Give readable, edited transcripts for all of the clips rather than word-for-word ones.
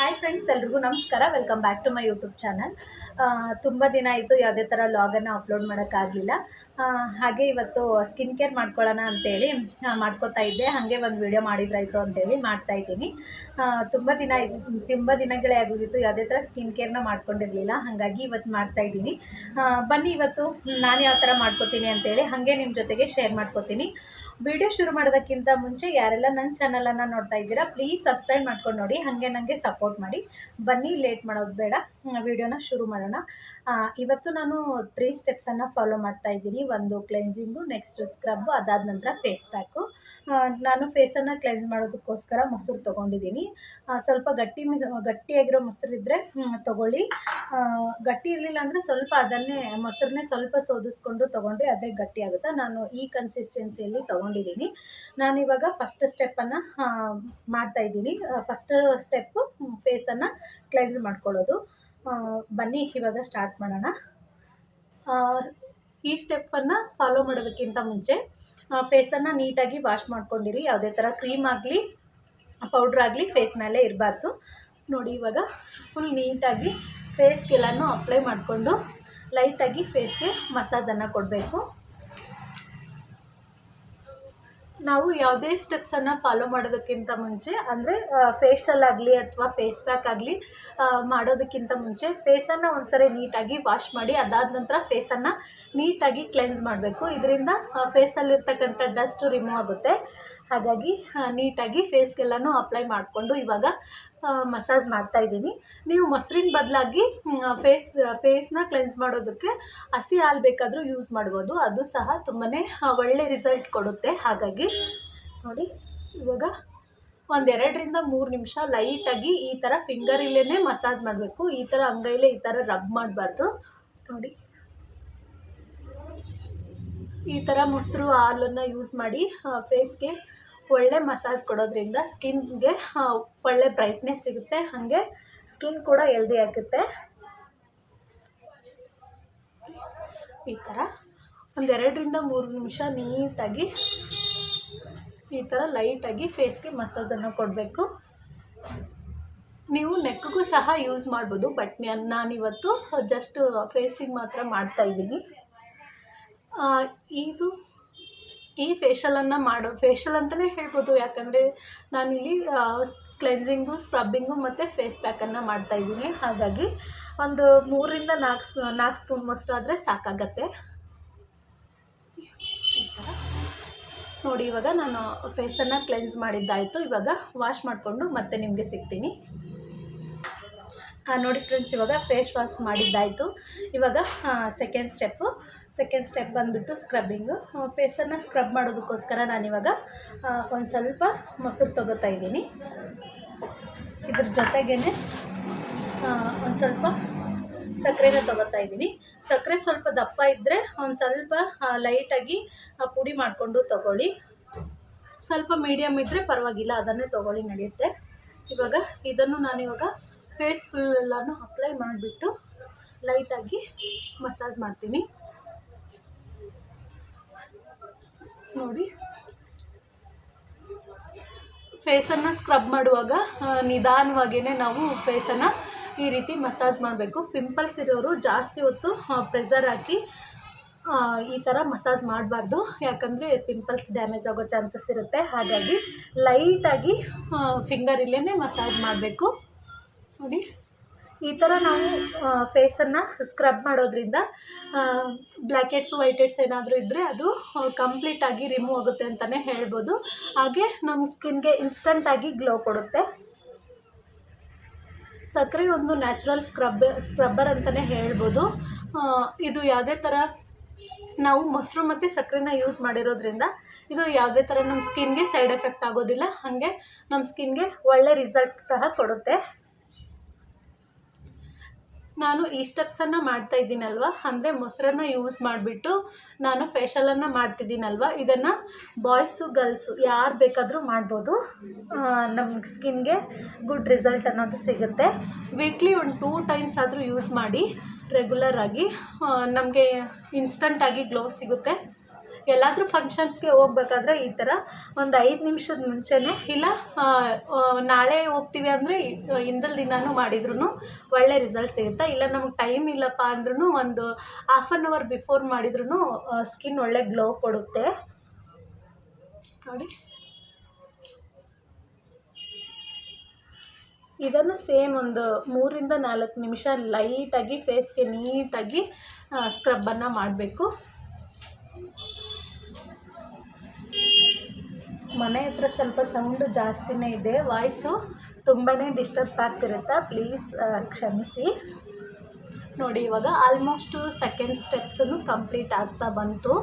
Hi friends, ಎಲ್ರಿಗೂ ನಮಸ್ಕಾರ. Welcome back to my YouTube channel. ತುಂಬ ದಿನ ಆಯಿತು ಯಾವುದೇ ಥರ ಲಾಗನ್ನು ಅಪ್ಲೋಡ್ ಮಾಡೋಕ್ಕಾಗಲಿಲ್ಲ. ಹಾಗೆ ಇವತ್ತು ಸ್ಕಿನ್ ಕೇರ್ ಮಾಡ್ಕೊಳ್ಳೋಣ ಅಂತೇಳಿ ಮಾಡ್ಕೋತಾ ಇದ್ದೆ. ಹಾಗೆ ಒಂದು ವಿಡಿಯೋ ಮಾಡಿದ್ರಾಯಿತು ಅಂತೇಳಿ ಮಾಡ್ತಾಯಿದ್ದೀನಿ. ತುಂಬ ದಿನಗಳೇ ಆಗೋಗಿತ್ತು ಯಾವುದೇ ಥರ ಸ್ಕಿನ್ ಕೇರ್ನ ಮಾಡ್ಕೊಂಡಿರಲಿಲ್ಲ. ಹಾಗಾಗಿ ಇವತ್ತು ಮಾಡ್ತಾಯಿದ್ದೀನಿ. ಬನ್ನಿ ಇವತ್ತು ನಾನು ಯಾವ ಥರ ಮಾಡ್ಕೋತೀನಿ ಅಂತೇಳಿ ಹಾಗೆ ನಿಮ್ಮ ಜೊತೆಗೆ ಶೇರ್ ಮಾಡ್ಕೋತೀನಿ. ವಿಡಿಯೋ ಶುರು ಮಾಡೋದಕ್ಕಿಂತ ಮುಂಚೆ ಯಾರೆಲ್ಲ ನನ್ನ ಚಾನಲನ್ನು ನೋಡ್ತಾ ಇದ್ದೀರಾ ಪ್ಲೀಸ್ ಸಬ್ಸ್ಕ್ರೈಬ್ ಮಾಡ್ಕೊಂಡು ನೋಡಿ, ಹಾಗೆ ನನಗೆ ಸಪೋರ್ಟ್ ಮಾಡಿ. ಬನ್ನಿ, ಲೇಟ್ ಮಾಡೋದು ಬೇಡ, ವಿಡಿಯೋನ ಶುರು ಮಾಡೋಣ. ಇವತ್ತು ನಾನು 3 ಸ್ಟೆಪ್ಸನ್ನು ಫಾಲೋ ಮಾಡ್ತಾ ಇದ್ದೀನಿ. ಒಂದು ಕ್ಲೆನ್ಸಿಂಗು, ನೆಕ್ಸ್ಟ್ ಸ್ಕ್ರಬ್ಬು, ಅದಾದ ನಂತರ ಫೇಸ್ ಪ್ಯಾಕು. ನಾನು ಫೇಸನ್ನು ಕ್ಲೆನ್ಸ್ ಮಾಡೋದಕ್ಕೋಸ್ಕರ ಮೊಸರು ತೊಗೊಂಡಿದ್ದೀನಿ. ಸ್ವಲ್ಪ ಗಟ್ಟಿಯಾಗಿರೋ ಮೊಸರಿದ್ದರೆ ತೊಗೊಳ್ಳಿ. ಗಟ್ಟಿ ಇರಲಿಲ್ಲ ಅಂದರೆ ಸ್ವಲ್ಪ ಮೊಸರನ್ನೇ ಸ್ವಲ್ಪ ಸೋದಿಸ್ಕೊಂಡು ತೊಗೊಂಡ್ರೆ ಅದೇ ಗಟ್ಟಿ ಆಗುತ್ತೆ. ನಾನು ಈ ಕನ್ಸಿಸ್ಟೆನ್ಸಿಯಲ್ಲಿ ತೊಗೊಂಡಿದ್ದೀನಿ. ನಾನಿವಾಗ ಫಸ್ಟ್ ಸ್ಟೆಪ್ಪನ್ನು ಮಾಡ್ತಾಯಿದ್ದೀನಿ. ಫಸ್ಟ್ ಸ್ಟೆಪ್ಪು ಫೇಸನ್ನು ಕ್ಲೆನ್ಸ್ ಮಾಡ್ಕೊಳ್ಳೋದು. ಬನ್ನಿ ಇವಾಗ ಸ್ಟಾರ್ಟ್ ಮಾಡೋಣ. ಈ ಸ್ಟೆಪ್ಪನ್ನು ಫಾಲೋ ಮಾಡೋದಕ್ಕಿಂತ ಮುಂಚೆ ಫೇಸನ್ನು ನೀಟಾಗಿ ವಾಶ್ ಮಾಡ್ಕೊಂಡಿರಿ. ಯಾವುದೇ ಥರ ಕ್ರೀಮ್ ಆಗಲಿ ಪೌಡ್ರ್ ಆಗಲಿ ಫೇಸ್ ಮೇಲೆ ಇರಬಾರ್ದು. ನೋಡಿ, ಇವಾಗ ಫುಲ್ ನೀಟಾಗಿ ಫೇಸ್ಗೆಲ್ಲನೂ ಅಪ್ಲೈ ಮಾಡಿಕೊಂಡು ಲೈಟಾಗಿ ಫೇಸ್ಗೆ ಮಸಾಜನ್ನು ಕೊಡಬೇಕು. ನಾವು ಯಾವುದೇ ಸ್ಟೆಪ್ಸನ್ನು ಫಾಲೋ ಮಾಡೋದಕ್ಕಿಂತ ಮುಂಚೆ, ಅಂದರೆ ಫೇಶಿಯಲ್ ಆಗಲಿ ಅಥವಾ ಫೇಸ್ ಪ್ಯಾಕ್ ಆಗಲಿ ಮಾಡೋದಕ್ಕಿಂತ ಮುಂಚೆ ಫೇಸನ್ನು ಒಂದ್ಸರಿ ನೀಟಾಗಿ ವಾಶ್ ಮಾಡಿ ಅದಾದ ನಂತರ ಫೇಸನ್ನು ನೀಟಾಗಿ ಕ್ಲೆನ್ಸ್ ಮಾಡಬೇಕು. ಇದರಿಂದ ಫೇಸಲ್ಲಿರ್ತಕ್ಕಂಥ ಡಸ್ಟ್ ರಿಮೂವ್ ಆಗುತ್ತೆ. ಹಾಗಾಗಿ ನೀಟಾಗಿ ಫೇಸ್ಗೆಲ್ಲನೂ ಅಪ್ಲೈ ಮಾಡಿಕೊಂಡು ಇವಾಗ ಮಸಾಜ್ ಮಾಡ್ತಾಯಿದ್ದೀನಿ. ನೀವು ಮೊಸರಿನ ಬದಲಾಗಿ ಫೇಸ್ನ ಕ್ಲೆನ್ಸ್ ಮಾಡೋದಕ್ಕೆ ಹಸಿ ಹಾಲು ಬೇಕಾದರೂ ಯೂಸ್ ಮಾಡ್ಬೋದು. ಅದು ಸಹ ತುಂಬಾ ಒಳ್ಳೆ ರಿಸಲ್ಟ್ ಕೊಡುತ್ತೆ. ಹಾಗಾಗಿ ನೋಡಿ, ಇವಾಗ 1-2ರಿಂದ 3 ನಿಮಿಷ ಲೈಟಾಗಿ ಈ ಥರ ಫಿಂಗರಲ್ಲೇ ಮಸಾಜ್ ಮಾಡಬೇಕು. ಈ ಥರ ಅಂಗೈಲೇ ಈ ಥರ ರಬ್ ಮಾಡಬಾರ್ದು. ನೋಡಿ, ಈ ಥರ ಮೊಸರು ಹಾಲನ್ನು ಯೂಸ್ ಮಾಡಿ ಫೇಸ್ಗೆ ಒಳ್ಳೆ ಮಸಾಜ್ ಕೊಡೋದ್ರಿಂದ ಸ್ಕಿನ್ಗೆ ಒಳ್ಳೆ ಬ್ರೈಟ್ನೆಸ್ ಸಿಗುತ್ತೆ. ಹಾಗೆ ಸ್ಕಿನ್ ಕೂಡ ಹೆಲ್ದಿ ಆಗುತ್ತೆ. ಈ ಥರ 1-2ರಿಂದ 3 ನಿಮಿಷ ನೀಟಾಗಿ ಈ ಥರ ಲೈಟಾಗಿ ಫೇಸ್ಗೆ ಮಸಾಜನ್ನು ಕೊಡಬೇಕು. ನೀವು ನೆಕ್ಗೂ ಸಹ ಯೂಸ್ ಮಾಡ್ಬೋದು, ಬಟ್ ನಾನಿವತ್ತು ಜಸ್ಟ್ ಫೇಸಿಗೆ ಮಾತ್ರ ಮಾಡ್ತಾಯಿದ್ದೀನಿ. ಈ ಫೇಶಿಯಲ್ ಅಂತಲೇ ಹೇಳ್ಬೋದು, ಯಾಕಂದರೆ ನಾನಿಲ್ಲಿ ಕ್ಲೆನ್ಸಿಂಗು, ಸ್ಕ್ರಬ್ಬಿಂಗು ಮತ್ತು ಫೇಸ್ ಪ್ಯಾಕನ್ನು ಮಾಡ್ತಾಯಿದ್ದೀನಿ. ಹಾಗಾಗಿ ಒಂದು 3ರಿಂದ 4 ಸ್ಪೂನ್ ಮೊಸರಾದರೆ ಸಾಕಾಗತ್ತೆ. ಈ ಥರ ನೋಡಿ, ಇವಾಗ ನಾನು ಫೇಸನ್ನು ಕ್ಲೆನ್ಸ್ ಮಾಡಿದ್ದಾಯಿತು. ಇವಾಗ ವಾಶ್ ಮಾಡಿಕೊಂಡು ಮತ್ತೆ ನಿಮಗೆ ಸಿಗ್ತೀನಿ. ನೋಡಿ ಫ್ರೆಂಡ್ಸ್, ಇವಾಗ ಫೇಸ್ ವಾಶ್ ಮಾಡಿದ್ದಾಯಿತು. ಇವಾಗ ಸೆಕೆಂಡ್ ಸ್ಟೆಪ್ ಬಂದುಬಿಟ್ಟು ಸ್ಕ್ರಬ್ಬಿಂಗು. ಫೇಸನ್ನು ಸ್ಕ್ರಬ್ ಮಾಡೋದಕ್ಕೋಸ್ಕರ ನಾನಿವಾಗ ಒಂದು ಸ್ವಲ್ಪ ಮೊಸರು ತೊಗೋತಾ ಇದ್ದೀನಿ. ಇದ್ರ ಜೊತೆಗೇ ಒಂದು ಸ್ವಲ್ಪ ಸಕ್ಕರೆನ ತೊಗೋತಾ ಇದ್ದೀನಿ. ಸಕ್ಕರೆ ಸ್ವಲ್ಪ ದಪ್ಪ ಇದ್ದರೆ ಒಂದು ಸ್ವಲ್ಪ ಲೈಟಾಗಿ ಪುಡಿ ಮಾಡಿಕೊಂಡು ತೊಗೊಳ್ಳಿ. ಸ್ವಲ್ಪ ಮೀಡಿಯಮ್ ಇದ್ದರೆ ಪರವಾಗಿಲ್ಲ, ಅದನ್ನೇ ತೊಗೊಳ್ಳಿ, ನಡೆಯುತ್ತೆ. ಇವಾಗ ಇದನ್ನು ನಾನಿವಾಗ ಫೇಸ್ ಫುಲ್ ಎಲ್ಲನೂ ಅಪ್ಲೈ ಮಾಡಿಬಿಟ್ಟು ಲೈಟಾಗಿ ಮಸಾಜ್ ಮಾಡ್ತೀನಿ. ನೋಡಿ, ಫೇಸನ್ನು ಸ್ಕ್ರಬ್ ಮಾಡುವಾಗ ನಿಧಾನವಾಗಿಯೇ ನಾವು ಫೇಸನ್ನು ಈ ರೀತಿ ಮಸಾಜ್ ಮಾಡಬೇಕು. ಪಿಂಪಲ್ಸ್ ಇರೋರು ಜಾಸ್ತಿ ಹೊತ್ತು ಪ್ರೆಷರ್ ಹಾಕಿ ಈ ಥರ ಮಸಾಜ್ ಮಾಡಬಾರ್ದು, ಯಾಕಂದರೆ ಪಿಂಪಲ್ಸ್ ಡ್ಯಾಮೇಜ್ ಆಗೋ ಚಾನ್ಸಸ್ ಇರುತ್ತೆ. ಹಾಗಾಗಿ ಲೈಟಾಗಿ ಫಿಂಗರಲ್ಲೇ ಮಸಾಜ್ ಮಾಡಬೇಕು. ನೋಡಿ, ಈ ಥರ ನಾವು ಫೇಸನ್ನು ಸ್ಕ್ರಬ್ ಮಾಡೋದ್ರಿಂದ ಬ್ಲ್ಯಾಕ್ ಹೆಡ್ಸ್, ವೈಟ್ ಹೆಡ್ಸ್ ಏನಾದರೂ ಇದ್ದರೆ ಅದು ಕಂಪ್ಲೀಟಾಗಿ ರಿಮೂವ್ ಆಗುತ್ತೆ ಅಂತಲೇ ಹೇಳ್ಬೋದು. ಹಾಗೆ ನಮ್ಮ ಸ್ಕಿನ್ಗೆ ಇನ್ಸ್ಟಂಟಾಗಿ ಗ್ಲೋ ಕೊಡುತ್ತೆ. ಸಕ್ಕರೆ ಒಂದು ನ್ಯಾಚುರಲ್ ಸ್ಕ್ರಬ್ಬರ್ ಅಂತಲೇ ಹೇಳ್ಬೋದು. ಇದು ಯಾವುದೇ ಥರ ನಾವು ಮೊಸರು ಮತ್ತು ಸಕ್ಕರೆನ ಯೂಸ್ ಮಾಡಿರೋದ್ರಿಂದ ಇದು ಯಾವುದೇ ಥರ ನಮ್ಮ ಸ್ಕಿನ್ಗೆ ಸೈಡ್ ಎಫೆಕ್ಟ್ ಆಗೋದಿಲ್ಲ. ಹಾಗೆ ನಮ್ಮ ಸ್ಕಿನ್ಗೆ ಒಳ್ಳೆ ರಿಸಲ್ಟ್ ಸಹ ಕೊಡುತ್ತೆ. ನಾನು ಈ ಸ್ಟೆಪ್ಸನ್ನು ಮಾಡ್ತಾಯಿದ್ದೀನಲ್ವ, ಅಂದರೆ ಮೊಸರನ್ನು ಯೂಸ್ ಮಾಡಿಬಿಟ್ಟು ನಾನು ಫೇಶಿಯಲನ್ನು ಮಾಡ್ತಿದ್ದೀನಲ್ವ, ಇದನ್ನು ಬಾಯ್ಸು ಗರ್ಲ್ಸು ಯಾರು ಬೇಕಾದರೂ ಮಾಡ್ಬೋದು. ನಮ್ಮ ಸ್ಕಿನ್ಗೆ ಗುಡ್ ರಿಸಲ್ಟ್ ಅನ್ನೋದು ಸಿಗುತ್ತೆ. ವೀಕ್ಲಿ ಒಂದು 2 ಟೈಮ್ಸ್ ಆದರೂ ಯೂಸ್ ಮಾಡಿ ರೆಗ್ಯುಲರಾಗಿ, ನಮಗೆ ಇನ್ಸ್ಟಂಟಾಗಿ ಗ್ಲೋ ಸಿಗುತ್ತೆ. ಎಲ್ಲಾದರೂ ಫಂಕ್ಷನ್ಸ್ಗೆ ಹೋಗ್ಬೇಕಾದ್ರೆ ಈ ಥರ ಒಂದು 5 ನಿಮಿಷದ ಮುಂಚೆನೇ ಇಲ್ಲ ನಾಳೆ ಹೋಗ್ತೀವಿ ಅಂದರೆ ಹಿಂದಿನ ದಿನವೂ ಮಾಡಿದ್ರೂ ಒಳ್ಳೆ ರಿಸಲ್ಟ್ ಸಿಗುತ್ತೆ. ಇಲ್ಲ ನಮಗೆ ಟೈಮ್ ಇಲ್ಲಪ್ಪ ಅಂದ್ರೂ ಒಂದು ಹಾಫ್ ಆನ್ ಅವರ್ ಬಿಫೋರ್ ಮಾಡಿದ್ರೂ ಸ್ಕಿನ್ ಒಳ್ಳೆ ಗ್ಲೋ ಕೊಡುತ್ತೆ ನೋಡಿ. ಇದನ್ನು ಸೇಮ್ ಒಂದು 3ರಿಂದ 4 ನಿಮಿಷ ಲೈಟಾಗಿ ಫೇಸ್ಗೆ ನೀಟಾಗಿ ಸ್ಕ್ರಬ್ಬನ್ನು ಮಾಡಬೇಕು. ಮನೆ ಹತ್ರ ಸ್ವಲ್ಪ ಸೌಂಡು ಜಾಸ್ತಿನೇ ಇದೆ, ವಾಯ್ಸು ತುಂಬಾ ಡಿಸ್ಟರ್ಬ್ ಆಗ್ತಿರುತ್ತೆ, ಪ್ಲೀಸ್ ಕ್ಷಮಿಸಿ. ನೋಡಿ ಇವಾಗ ಆಲ್ಮೋಸ್ಟು ಸೆಕೆಂಡ್ ಸ್ಟೆಪ್ಸನ್ನು ಕಂಪ್ಲೀಟ್ ಆಗ್ತಾ ಬಂತು.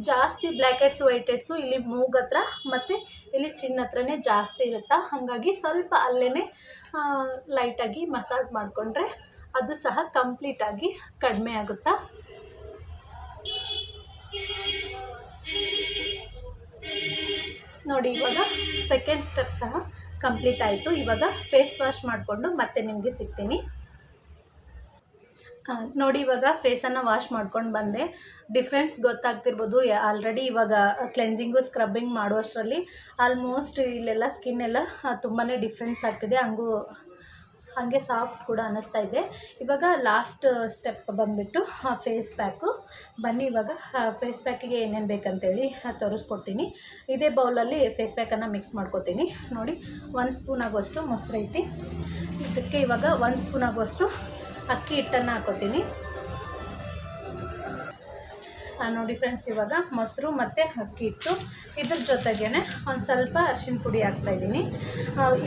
ಜಾಸ್ತಿ ಬ್ಲ್ಯಾಕ್ ಹೆಡ್ಸ್ ವೈಟ್ ಹೆಡ್ಸು ಇಲ್ಲಿ ಮೂಗು ಹತ್ರ ಮತ್ತು ಇಲ್ಲಿ ಚಿನ್ನ ಹತ್ರನೇ ಜಾಸ್ತಿ ಇರುತ್ತೆ. ಹಾಗಾಗಿ ಸ್ವಲ್ಪ ಅಲ್ಲೇ ಲೈಟಾಗಿ ಮಸಾಜ್ ಮಾಡಿಕೊಂಡ್ರೆ ಅದು ಸಹ ಕಂಪ್ಲೀಟಾಗಿ ಕಡಿಮೆ ಆಗುತ್ತಾ. ನೋಡಿ ಇವಾಗ ಸೆಕೆಂಡ್ ಸ್ಟೆಪ್ ಸಹ ಕಂಪ್ಲೀಟ್ ಆಯಿತು. ಇವಾಗ ಫೇಸ್ ವಾಶ್ ಮಾಡಿಕೊಂಡು ಮತ್ತೆ ನಿಮಗೆ ಸಿಗ್ತೀನಿ. ನೋಡಿ ಇವಾಗ ಫೇಸನ್ನು ವಾಶ್ ಮಾಡ್ಕೊಂಡು ಬಂದೆ. ಡಿಫ್ರೆನ್ಸ್ ಗೊತ್ತಾಗ್ತಿರ್ಬೋದು. ಆಲ್ರೆಡಿ ಇವಾಗ ಕ್ಲೆನ್ಸಿಂಗು ಸ್ಕ್ರಬ್ಬಿಂಗ್ ಮಾಡುವಷ್ಟರಲ್ಲಿ ಆಲ್ಮೋಸ್ಟ್ ಇಲ್ಲೆಲ್ಲ ಸ್ಕಿನ್ ಎಲ್ಲ ತುಂಬಾ ಡಿಫ್ರೆನ್ಸ್ ಆಗ್ತಿದೆ, ಹಾಗೆ ಸಾಫ್ಟ್ ಕೂಡ ಅನ್ನಿಸ್ತಾ ಇದೆ. ಇವಾಗ ಲಾಸ್ಟ್ ಸ್ಟೆಪ್ ಬಂದುಬಿಟ್ಟು ಫೇಸ್ ಪ್ಯಾಕು. ಬನ್ನಿ ಇವಾಗ ಫೇಸ್ ಪ್ಯಾಕಿಗೆ ಏನೇನು ಬೇಕಂತೇಳಿ ತೋರಿಸ್ಕೊಡ್ತೀನಿ. ಇದೇ ಬೌಲಲ್ಲಿ ಫೇಸ್ ಪ್ಯಾಕನ್ನು ಮಿಕ್ಸ್ ಮಾಡ್ಕೊತೀನಿ. ನೋಡಿ 1 ಸ್ಪೂನ್ ಆಗುವಷ್ಟು ಮೊಸರು ಐತಿ. ಇದಕ್ಕೆ ಇವಾಗ 1 ಸ್ಪೂನ್ ಆಗುವಷ್ಟು ಅಕ್ಕಿ ಹಿಟ್ಟನ್ನು ಹಾಕೋತೀನಿ. ನೋಡಿ ಫ್ರೆಂಡ್ಸ್, ಇವಾಗ ಮೊಸರು ಮತ್ತು ಅಕ್ಕಿ ಹಿಟ್ಟು, ಇದ್ರ ಜೊತೆಗೇ ಒಂದು ಸ್ವಲ್ಪ ಅರಿಶಿನ ಪುಡಿ ಹಾಕ್ತಾಯಿದ್ದೀನಿ.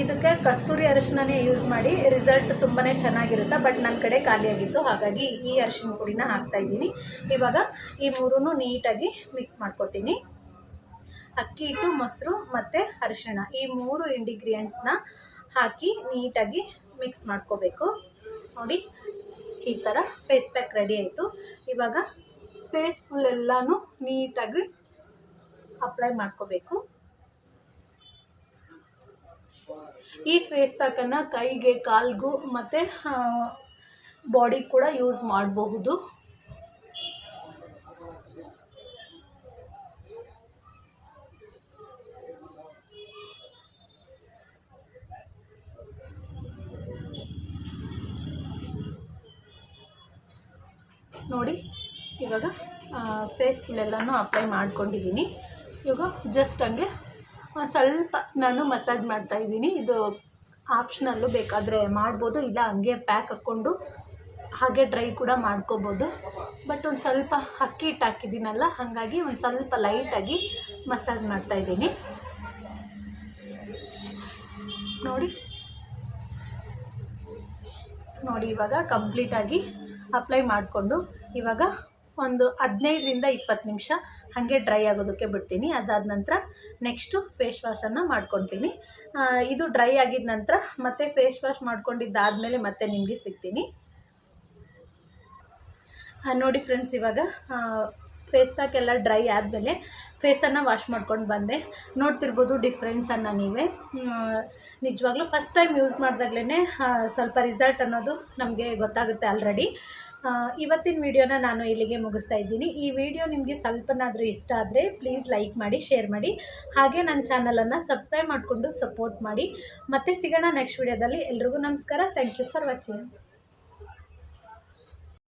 ಇದಕ್ಕೆ ಕಸ್ತೂರಿ ಅರಿಶಿಣನೇ ಯೂಸ್ ಮಾಡಿ, ರಿಸಲ್ಟ್ ತುಂಬಾ ಚೆನ್ನಾಗಿರುತ್ತೆ. ಬಟ್ ನನ್ನ ಕಡೆ ಖಾಲಿಯಾಗಿತ್ತು, ಹಾಗಾಗಿ ಈ ಅರಿಶಿನ ಪುಡಿನ ಹಾಕ್ತಾಯಿದ್ದೀನಿ. ಇವಾಗ ಈ ಮೂರೂ ನೀಟಾಗಿ ಮಿಕ್ಸ್ ಮಾಡ್ಕೊತೀನಿ. ಅಕ್ಕಿ ಹಿಟ್ಟು, ಮೊಸರು ಮತ್ತು ಅರಿಶಿಣ ಈ 3 ಇಂಗ್ರೀಡಿಯೆಂಟ್ಸ್ನ ಹಾಕಿ ನೀಟಾಗಿ ಮಿಕ್ಸ್ ಮಾಡ್ಕೋಬೇಕು. ನೋಡಿ ಈ ಥರ ಫೇಸ್ ಪ್ಯಾಕ್ ರೆಡಿ ಆಯಿತು. ಇವಾಗ ಫೇಸ್ ಫುಲ್ ಎಲ್ಲನೂ ನೀಟಾಗಿ ಅಪ್ಲೈ ಮಾಡ್ಕೋಬೇಕು. ಈ ಫೇಸ್ ಪ್ಯಾಕನ್ನು ಕೈಗೆ, ಕಾಲಿಗೂ ಮತ್ತು ಬಾಡಿ ಕೂಡ ಯೂಸ್ ಮಾಡಬಹುದು. ನೋಡಿ ಇವಾಗ ಫೇಸ್ ಫುಲ್ಲೆಲ್ಲನೂ ಅಪ್ಲೈ ಮಾಡ್ಕೊಂಡಿದ್ದೀನಿ. ಇವಾಗ ಜಸ್ಟ್ ಹಂಗೆ ಸ್ವಲ್ಪ ನಾನು ಮಸಾಜ್ ಮಾಡ್ತಾಯಿದ್ದೀನಿ. ಇದು ಆಪ್ಷನಲ್ಲು, ಬೇಕಾದರೆ ಮಾಡ್ಬೋದು, ಇಲ್ಲ ಹಂಗೆ ಪ್ಯಾಕ್ ಹಾಕ್ಕೊಂಡು ಹಾಗೆ ಡ್ರೈ ಕೂಡ ಮಾಡ್ಕೋಬೋದು. ಬಟ್ ಒಂದು ಸ್ವಲ್ಪ ಅಕ್ಕಿ ಹಿಟ್ಟು ಹಾಕಿದ್ದೀನಲ್ಲ, ಹಾಗಾಗಿ ಒಂದು ಸ್ವಲ್ಪ ಲೈಟಾಗಿ ಮಸಾಜ್ ಮಾಡ್ತಾಯಿದ್ದೀನಿ. ನೋಡಿ ಇವಾಗ ಕಂಪ್ಲೀಟಾಗಿ ಅಪ್ಲೈ ಮಾಡಿಕೊಂಡು ಇವಾಗ ಒಂದು 15ರಿಂದ 20 ನಿಮಿಷ ಹಾಗೆ ಡ್ರೈ ಆಗೋದಕ್ಕೆ ಬಿಡ್ತೀನಿ. ಅದಾದ ನಂತರ ನೆಕ್ಸ್ಟು ಫೇಸ್ ವಾಶನ್ನು ಮಾಡ್ಕೊತೀನಿ. ಇದು ಡ್ರೈ ಆಗಿದ ನಂತರ ಮತ್ತೆ ಫೇಸ್ ವಾಶ್ ಮಾಡ್ಕೊಂಡಿದ್ದಾದಮೇಲೆ ಮತ್ತೆ ನಿಮಗೆ ಸಿಗ್ತೀನಿ. ನೋಡಿ ಫ್ರೆಂಡ್ಸ್, ಇವಾಗ ಫೇಸ್ ಪ್ಯಾಕ್ ಎಲ್ಲ ಡ್ರೈ ಆದಮೇಲೆ ಫೇಸನ್ನು ವಾಶ್ ಮಾಡ್ಕೊಂಡು ಬಂದೆ. ನೋಡ್ತಿರ್ಬೋದು ಡಿಫ್ರೆನ್ಸನ್ನು ನೀವೇ. ನಿಜವಾಗ್ಲೂ ಫಸ್ಟ್ ಟೈಮ್ ಯೂಸ್ ಮಾಡಿದಾಗಲೇ ಸ್ವಲ್ಪ ರಿಸಲ್ಟ್ ಅನ್ನೋದು ನಮಗೆ ಗೊತ್ತಾಗುತ್ತೆ ಆಲ್ರೆಡಿ. ಇವತ್ತಿನ ವಿಡಿಯೋನ ನಾನು ಇಲ್ಲಿಗೆ ಮುಗಿಸ್ತಾ ಇದ್ದೀನಿ. ಈ ವಿಡಿಯೋ ನಿಮಗೆ ಸ್ವಲ್ಪನಾದರೂ ಇಷ್ಟ ಆದರೆ ಪ್ಲೀಸ್ ಲೈಕ್ ಮಾಡಿ, ಶೇರ್ ಮಾಡಿ, ಹಾಗೆ ನನ್ನ ಚಾನಲನ್ನು ಸಬ್ಸ್ಕ್ರೈಬ್ ಮಾಡಿಕೊಂಡು ಸಪೋರ್ಟ್ ಮಾಡಿ. ಮತ್ತೆ ಸಿಗೋಣ ನೆಕ್ಸ್ಟ್ ವಿಡಿಯೋದಲ್ಲಿ. ಎಲ್ರಿಗೂ ನಮಸ್ಕಾರ. Thank you for watching.